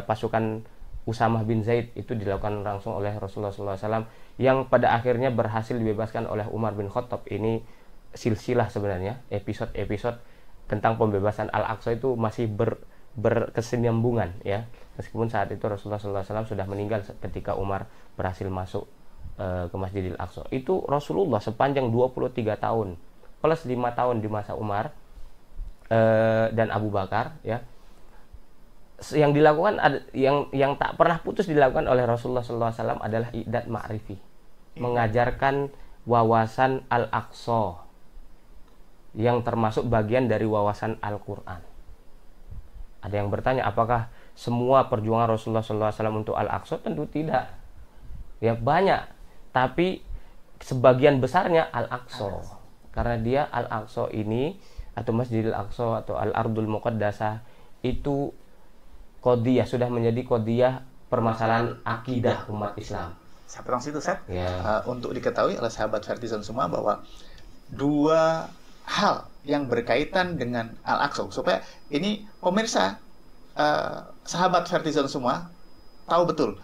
pasukan Usamah bin Zaid itu dilakukan langsung oleh Rasulullah SAW, yang pada akhirnya berhasil dibebaskan oleh Umar bin Khattab. Ini silsilah sebenarnya, episode-episode tentang pembebasan Al-Aqsa itu masih berkesinambungan ya, meskipun saat itu Rasulullah SAW sudah meninggal ketika Umar berhasil masuk ke Masjidil Aqsa. Itu Rasulullah sepanjang 23 tahun plus 5 tahun di masa Umar dan Abu Bakar ya, yang dilakukan yang tak pernah putus dilakukan oleh Rasulullah SAW adalah i'dad ma'rifi, mengajarkan wawasan Al-Aqsa yang termasuk bagian dari wawasan Al-Quran. Ada yang bertanya, apakah semua perjuangan Rasulullah SAW untuk Al-Aqsa? Tentu tidak. Ya banyak, tapi sebagian besarnya Al-Aqsa. Karena dia Al-Aqsa ini, atau Masjidil Aqsa atau Al-Ardul Muqaddasah, itu qadiyah, sudah menjadi qadiyah permasalahan akidah umat Islam. Saya potong situ, Ustaz. Ya. Untuk diketahui oleh sahabat Vertizon semua bahwa dua hal yang berkaitan dengan Al-Aqsa, supaya ini pemirsa sahabat Vertizon semua tahu betul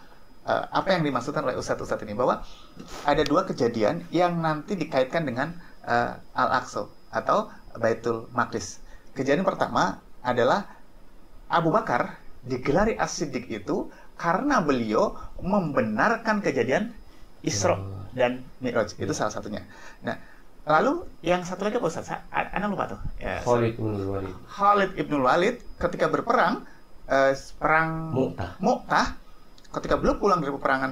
apa yang dimaksudkan oleh Ustadz-Ustadz ini, bahwa ada dua kejadian yang nanti dikaitkan dengan Al-Aqsa atau Baitul Maqdis. Kejadian pertama adalah Abu Bakar digelari As-Siddiq itu karena beliau membenarkan kejadian Isra dan Mi'raj. Itu salah satunya. Nah, lalu yang satu lagi apa Ustaz? Ana lupa tuh. Ya, Khalid ibnul Walid ketika berperang perang Mu'tah, ketika beliau pulang dari peperangan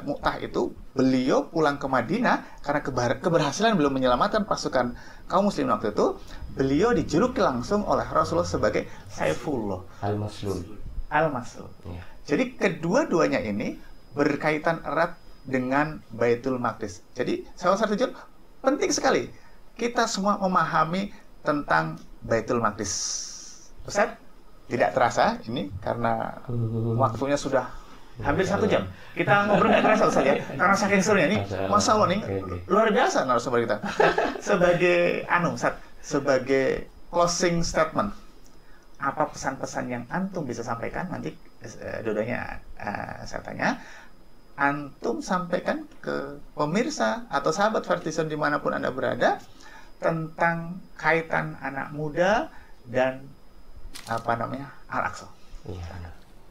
Mu'tah itu, beliau pulang ke Madinah karena keberhasilan beliau menyelamatkan pasukan kaum muslimin waktu itu. Beliau dijuluki langsung oleh Rasulullah sebagai Saifullah Al-Maslul. Ya. Jadi kedua-duanya ini berkaitan erat dengan Baitul Maqdis. Jadi sahabat Vertizon, penting sekali kita semua memahami tentang Baitul Maqdis. Ustaz, tidak terasa ini karena waktunya sudah hampir 1 jam. Kita ngobrol nggak terasa Ustaz ya, karena saking serunya nih. Masya Allah nih, luar biasa narasumber kita. Sebagai Ustaz, sebagai closing statement, apa pesan-pesan yang antum bisa sampaikan? Nanti dua-duanya saya tanya, antum sampaikan ke pemirsa atau sahabat Vertizon dimanapun Anda berada tentang kaitan anak muda dan Al-Aqsa.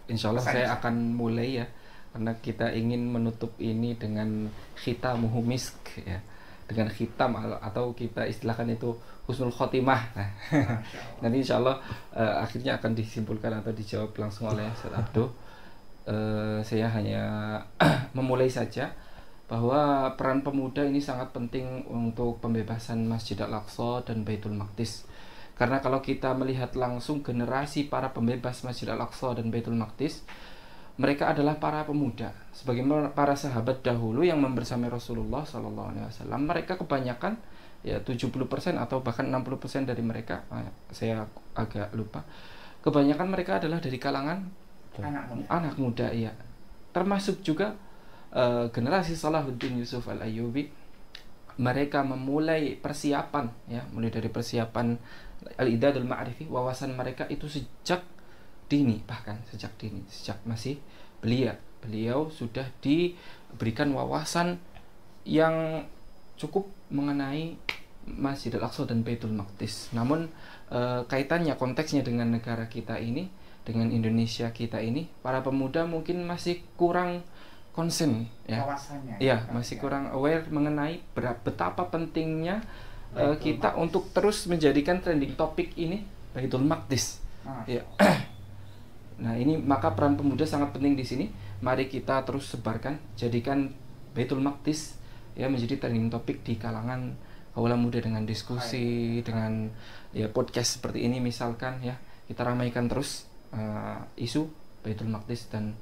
Insya Allah saya akan mulai ya, karena kita ingin menutup ini dengan khitamuhu misk ya, dengan khitam atau kita istilahkan itu husnul khotimah. Nah, nanti insya Allah akhirnya akan disimpulkan atau dijawab langsung oleh Ustaz Abduh. Saya hanya memulai saja bahwa peran pemuda ini sangat penting untuk pembebasan Masjid Al-Aqsa dan Baitul Maqdis. Karena kalau kita melihat langsung generasi para pembebas Masjid Al-Aqsa dan Baitul Maqdis, mereka adalah para pemuda, sebagaimana para sahabat dahulu yang membersamai Rasulullah SAW. Mereka kebanyakan ya 70% atau bahkan 60% dari mereka, saya agak lupa, kebanyakan mereka adalah dari kalangan anak muda ya. Termasuk juga generasi Salahuddin Yusuf Al-Ayyubi. Mereka memulai persiapan ya, mulai dari persiapan Al-Idadul Ma'rifi, wawasan mereka itu sejak dini, bahkan sejak masih beliau sudah diberikan wawasan yang cukup mengenai Masjid Al-Aqsa dan Baitul Maqdis. Namun kaitannya, konteksnya dengan negara kita ini, dengan Indonesia kita ini, para pemuda mungkin masih kurang konsen ya, masih kurang aware mengenai betapa pentingnya kita untuk terus menjadikan trending topik ini Baitul Maqdis. Ya. Nah, ini maka peran pemuda sangat penting di sini. Mari kita terus sebarkan, jadikan Baitul Maqdis ya menjadi trending topik di kalangan kaula muda dengan diskusi, dengan ya podcast seperti ini misalkan ya. Kita ramaikan terus isu Baitul Maqdis dan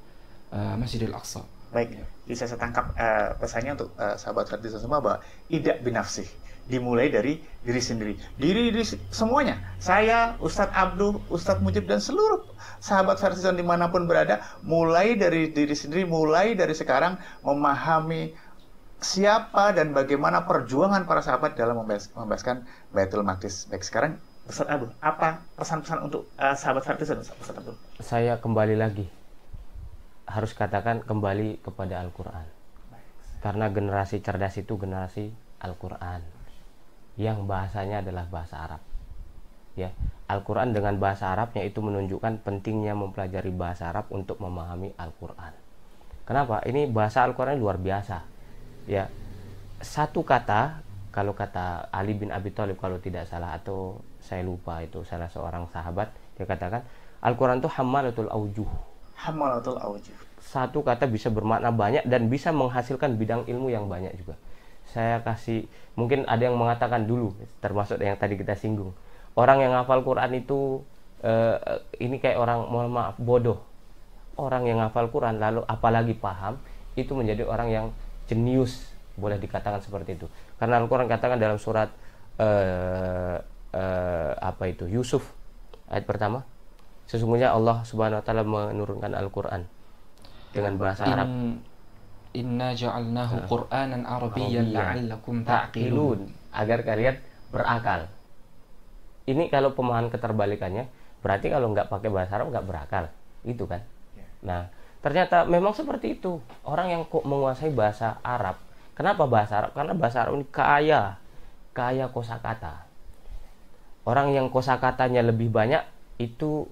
Masjidil Aqsa. Baik, bisa saya tangkap pesannya untuk sahabat Vertizon semua, bahwa idak binafsih, dimulai dari diri sendiri. Diri semuanya. Saya, Ustadz Abduh, Ustadz Mujib, dan seluruh sahabat Vertizon dimanapun berada, mulai dari diri sendiri, mulai dari sekarang memahami siapa dan bagaimana perjuangan para sahabat dalam membebaskan Baitul Maqdis. Baik, sekarang Ustaz Abdul, apa pesan-pesan untuk sahabat-sahabat itu Ustaz Abdul? Saya kembali lagi, harus katakan kembali kepada Al-Quran. Karena generasi cerdas itu generasi Al-Quran, yang bahasanya adalah bahasa Arab. Ya, Al-Quran dengan bahasa Arabnya itu menunjukkan pentingnya mempelajari bahasa Arab untuk memahami Al-Quran. Kenapa? Ini bahasa Al-Quran luar biasa. Ya, satu kata, kalau kata Ali bin Abi Thalib kalau tidak salah, atau saya lupa, itu salah seorang sahabat, dia katakan Al-Quran itu hammalatul aujuh. Hammalatul aujuh. Satu kata bisa bermakna banyak dan bisa menghasilkan bidang ilmu yang banyak juga. Saya kasih, mungkin ada yang mengatakan dulu, termasuk yang tadi kita singgung, orang yang hafal Quran itu ini kayak orang, mohon maaf, bodoh. Orang yang hafal Quran lalu apalagi paham, itu menjadi orang yang jenius, boleh dikatakan seperti itu. Karena Al-Quran katakan dalam surat apa itu, Yusuf ayat pertama, sesungguhnya Allah Subhanahu wa taala menurunkan Al-Quran dengan bahasa Arab. Inna ja'alnahu Qur'anan Arabiyyan la'allakum ta'qilun, agar kalian berakal. Ini kalau pemahaman keterbalikannya, berarti kalau nggak pakai bahasa Arab nggak berakal, itu kan? Nah, ternyata memang seperti itu. Orang yang kok menguasai bahasa Arab, kenapa bahasa Arab? Karena bahasa Arab ini kaya kosakata. Orang yang kosakatanya lebih banyak itu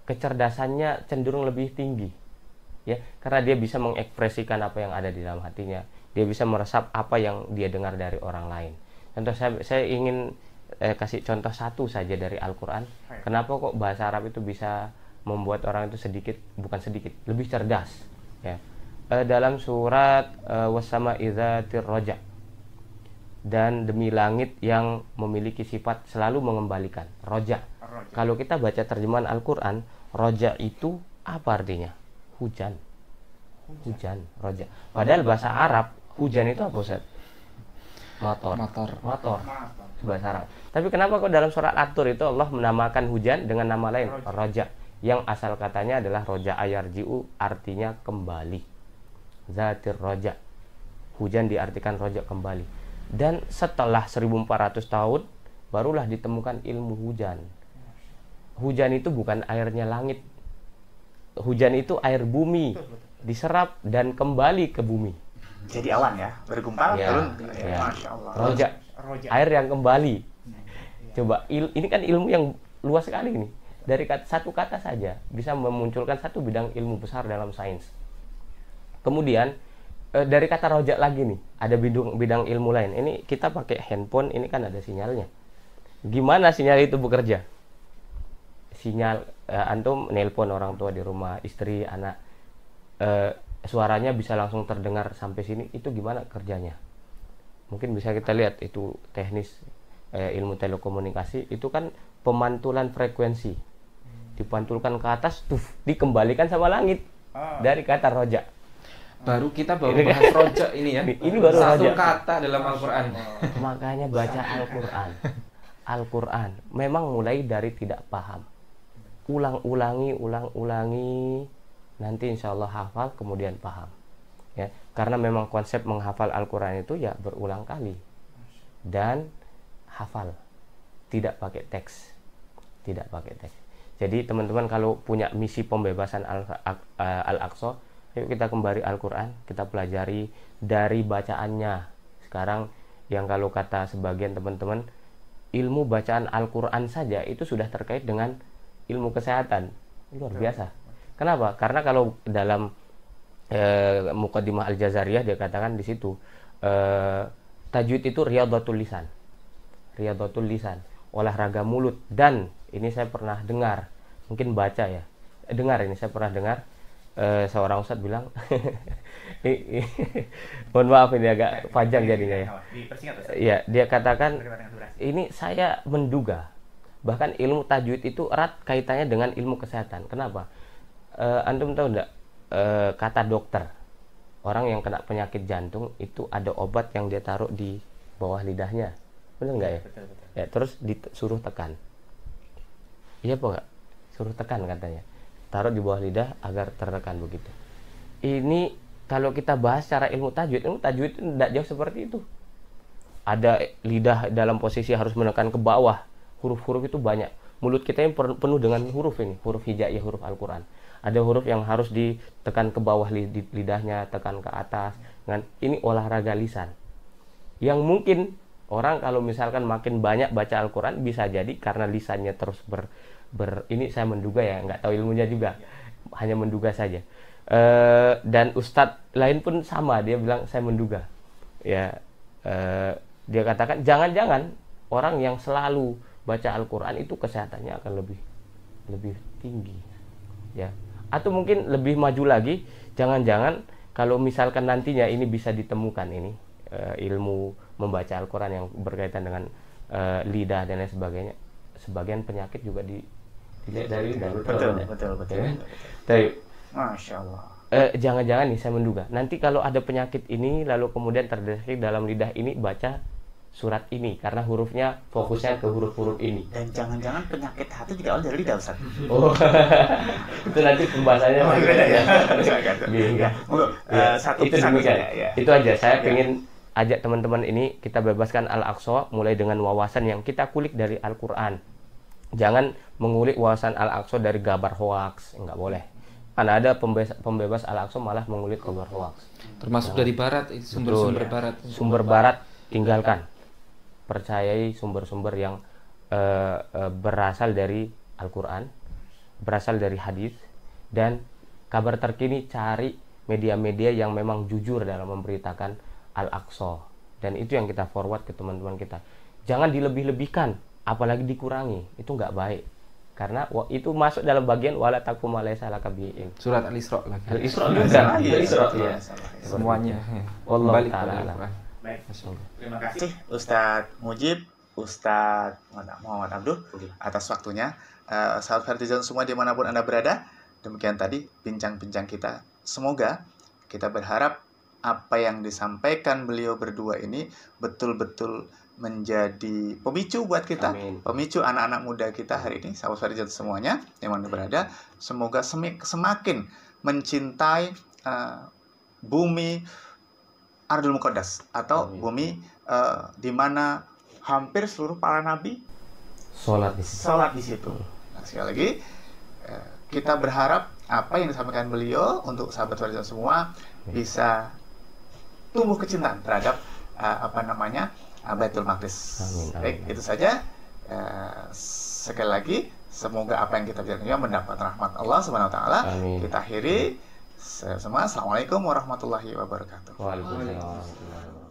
kecerdasannya cenderung lebih tinggi. Ya, karena dia bisa mengekspresikan apa yang ada di dalam hatinya, dia bisa meresap apa yang dia dengar dari orang lain. Contoh, saya ingin kasih contoh satu saja dari Al-Quran. Kenapa kok bahasa Arab itu bisa membuat orang itu lebih cerdas? Ya, dalam surat was-sama'i dzatir raja, dan demi langit yang memiliki sifat selalu mengembalikan. Roja. Kalau kita baca terjemahan Al-Quran, roja itu apa artinya? Hujan, roja. Padahal bahasa Arab hujan itu apa, Ustaz? Motor. Bahasa Arab. Tapi kenapa kok dalam surat At-Tur itu Allah menamakan hujan dengan nama lain, roja, yang asal katanya adalah roja ayarji'u, artinya kembali. Zatir roja, hujan diartikan roja, kembali. Dan setelah 1400 tahun barulah ditemukan ilmu hujan. Hujan itu bukan airnya langit. Hujan itu air bumi, diserap dan kembali ke bumi. Jadi awan ya, bergumpal Ya, turun. ya. Masya Allah. Roja, air yang kembali. Coba, ini kan ilmu yang luas sekali ini. Dari satu kata saja bisa memunculkan satu bidang ilmu besar dalam sains. Kemudian dari kata roja lagi nih, ada bidang ilmu lain. Ini kita pakai handphone, ini kan ada sinyalnya. Gimana sinyal itu bekerja? Sinyal antum nelpon orang tua di rumah, istri, anak, suaranya bisa langsung terdengar sampai sini, itu gimana kerjanya? Mungkin bisa kita lihat itu teknis ilmu telekomunikasi, itu kan pemantulan frekuensi, dipantulkan ke atas, dikembalikan sama langit dari kata roja. Kita baru bahas roja ini ya. Ini baru satu roja. kata dalam Al-Quran. Makanya baca Al-Quran memang mulai dari tidak paham, ulang-ulangi, nanti insya Allah hafal, kemudian paham. Ya, karena memang konsep menghafal Al-Quran itu ya berulang kali dan hafal, tidak pakai teks. Jadi teman-teman kalau punya misi pembebasan Al-Aqsa, ayo kita kembali Al-Quran, kita pelajari dari bacaannya. Sekarang yang kalau kata sebagian teman-teman, ilmu bacaan Al-Quran saja itu sudah terkait dengan ilmu kesehatan. Luar biasa. Kenapa? Karena kalau dalam Muqaddimah Al-Jazariyah dia katakan di situ, tajwid itu riyadhatul lisan, olahraga mulut. Dan ini saya pernah dengar, mungkin baca ya, saya pernah dengar seorang ustadz bilang mohon maaf ini agak panjang jadinya ya. Ya, dia katakan ini saya menduga bahkan ilmu tajwid itu erat kaitannya dengan ilmu kesehatan. Kenapa? Antum tahu enggak, kata dokter, orang yang kena penyakit jantung itu ada obat yang dia taruh di bawah lidahnya, benar nggak ya? Betul. Ya, terus disuruh tekan. Iya apa enggak? Suruh tekan katanya, taruh di bawah lidah agar tertekan begitu. Ini kalau kita bahas secara ilmu tajwid tidak jauh seperti itu. Ada lidah dalam posisi harus menekan ke bawah, huruf-huruf itu banyak. Mulut kita yang penuh dengan huruf ini, huruf hijaiyah, huruf Al-Quran. Ada huruf yang harus ditekan ke bawah lidahnya, tekan ke atas. Ini olahraga lisan. Yang mungkin orang kalau misalkan makin banyak baca Al-Quran, bisa jadi karena lisannya terus ini saya menduga ya, nggak tahu ilmunya juga, hanya menduga saja. Dan ustadz lain pun sama, dia bilang saya menduga. Ya, dia katakan jangan-jangan orang yang selalu baca Al-Quran itu kesehatannya akan lebih tinggi, ya. Atau mungkin lebih maju lagi, jangan-jangan kalau misalkan nantinya ini bisa ditemukan ini ilmu membaca Al-Quran yang berkaitan dengan lidah dan lain sebagainya, sebagian penyakit juga dilihat dari lidah. Betul. Ya. Dari, Masya Allah. Jangan-jangan nih saya menduga, nanti kalau ada penyakit ini lalu kemudian terdeteksi dalam lidah ini, baca surat ini karena hurufnya fokusnya ke huruf-huruf ini. Dan jangan-jangan penyakit hati juga awal dari lidah, Ustaz. Oh, itu nanti pembahasannya beda ya. Satu itu demikian. ya. Itu aja. Saya pengen ajak teman-teman ini kita bebaskan Al-Aqsa mulai dengan wawasan yang kita kulik dari Al-Quran. Jangan mengulik wawasan Al-Aqsa dari kabar hoax, nggak boleh. Karena ada pembebas Al-Aqsa malah mengulik kabar hoax. Termasuk dari barat, sumber-sumber barat. Sumber barat tinggalkan. Percayai sumber-sumber yang berasal dari Al-Quran, berasal dari hadis, dan kabar terkini cari media-media yang memang jujur dalam memberitakan Al-Aqsa. Dan itu yang kita forward ke teman-teman kita. Jangan dilebih-lebihkan, apalagi dikurangi. Itu nggak baik. Karena itu masuk dalam bagian wala taqfu ma laysa laka bihi. Surat Al-Isra lagi. Al-Isra juga. Al-Isra ya. Semuanya. Wallahu Kembali ta'ala kepada alam. Al-Quran. Baik. Terima kasih Ustadz Mujib, Ustadz Muhammad Abduh atas waktunya. Sahabat Fartizan semua dimanapun Anda berada, demikian tadi bincang-bincang kita. Semoga kita berharap apa yang disampaikan beliau berdua ini betul-betul menjadi pemicu buat kita. Amin. Pemicu anak-anak muda kita hari ini, sahabat Fartizan semuanya dimanapun berada. Semoga semakin mencintai bumi Ardul Muqaddas atau Amin. bumi di mana hampir seluruh para nabi Sholat di situ. Nah, sekali lagi kita berharap apa yang disampaikan beliau untuk sahabat Fartizan semua bisa tumbuh kecintaan terhadap Baitul Maqdis. Amin. Baik, itu saja. Sekali lagi semoga apa yang kita bicarakan mendapat rahmat Allah Subhanahu wa taala. Amin. Kita akhiri semua. Assalamualaikum warahmatullahi wabarakatuh. Waalaikumsalam warahmatullahi wabarakatuh.